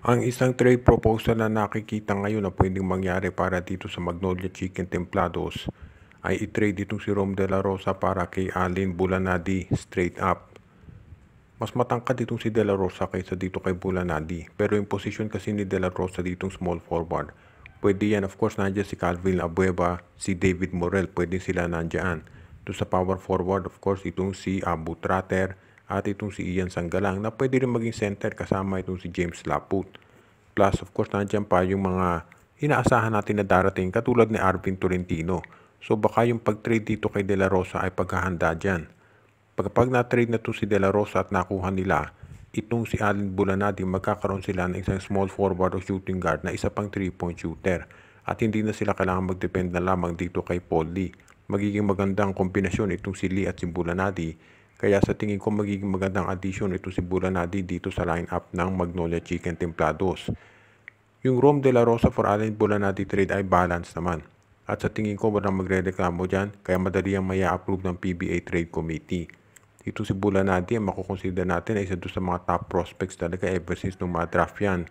Ang isang trade proposal na nakikita ngayon na pwedeng mangyari para dito sa Magnolia Chicken Templados ay i-trade itong si Rom De La Rosa para kay Alin Bulanadi straight up. Mas matangkad itong si De La Rosa kaysa dito kay Bulanadi, pero yung position kasi ni De La Rosa ditong small forward. Pwede yan, of course, nandiyan si Calvin Abueva, si David Morel, pwede sila nandiyan. Doon sa power forward, of course, itong si Abu Trater at itong si Ian Sanggalang na pwede rin maging center kasama itong si James Laput. Plus, of course, nandiyan pa yung mga inaasahan natin na darating katulad ni Arvin Tolentino. So baka yung pag-trade dito kay De La Rosa ay paghahanda dyan. Pag na-trade na to si De La Rosa at nakuha nila, itong si Alin Bulanadi, magkakaroon sila ng isang small forward o shooting guard na isa pang 3-point shooter. At hindi na sila kailangan mag-depend na lamang dito kay Paul Lee. Magiging magandang kombinasyon itong si Lee at si Bulanadi. Kaya sa tingin ko magiging magandang addition ito si Bulanadi dito sa lineup ng Magnolia Chicken Templados. Yung Rom De La Rosa for Alin Bulanadi trade ay balance naman. At sa tingin ko walang magre-reklamo dyan, kaya madali ang maya-approve ng PBA Trade Committee. Ito si Bulanadi ang makukonsider natin ay isa doon sa mga top prospects talaga ever since nung ma-draft yan.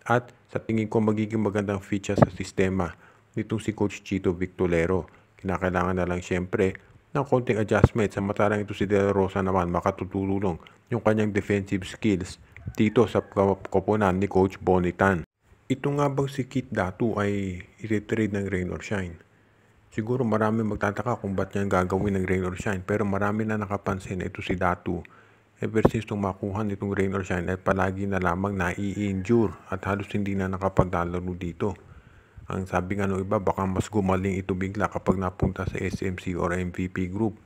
At sa tingin ko magiging magandang fit siya sa sistema nitong si Coach Chito Victolero. Kinakailangan na lang siyempre ng konting adjustment sa matalang ito si De La Rosa naman makatutulong yung kanyang defensive skills dito sa koponan ni Coach Bonitan. Ito nga bang si Kit Datu ay i-trade ng rain or shine? Siguro marami magtataka kung ba't niya gagawin ng rain or shine, pero marami na nakapansin na ito si Datu. Ever since nung makuha nitong rain or shine ay palagi na lamang nai-injure at halos hindi na nakapaglalaro dito. Ang sabi nga ng iba, baka mas gumaling ito bigla kapag napunta sa SMC or MVP group.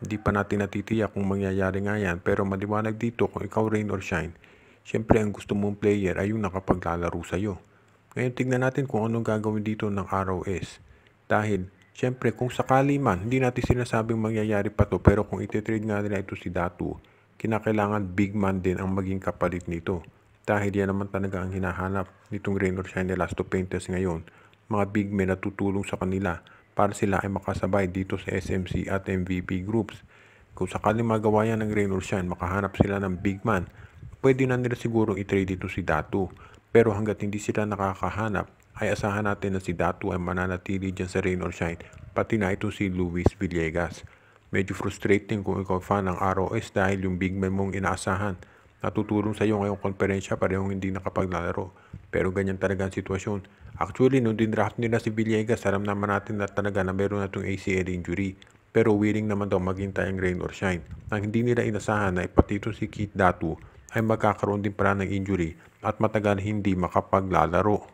Hindi pa natin natitiyak kung mangyayari nga yan, pero maliwanag dito kung ikaw rain or shine. Siyempre ang gusto mong player ay yung nakapaglalaro sa'yo. Ngayon tignan natin kung anong gagawin dito ng ROS. Dahil siyempre, kung sakali man, hindi natin sinasabing mangyayari pa to, pero kung ititrade nga nila ito si Datu, kinakailangan big man din ang maging kapalit nito. Dahil yan naman talaga ang hinahanap nitong rain or shine ni Last of Painters ngayon. Mga big men na tutulong sa kanila para sila ay makasabay dito sa SMC at MVP groups. Kung sakali magawa yan ng rain or shine, makahanap sila ng big man, pwede na nila siguro i-trade dito si Datu. Pero hanggat hindi sila nakakahanap, ay asahan natin na si Datu ay mananatili dyan sa rain or shine, pati na ito si Luis Villegas. Medyo frustrating kung ikaw fan ng ROS dahil yung big man mong inaasahan natutulong sa iyo ngayong konferensya parehong hindi nakapaglalaro. Pero ganyan talaga ang sitwasyon. Actually, nung dinraft nila si Villegas, alam naman natin na talaga na meron na itong ACL injury. Pero willing naman daw maging tayong rain or shine. Ang hindi nila inasahan na ipatito si Kit Datu ay magkakaroon din pala ng injury at matagal hindi makapaglalaro.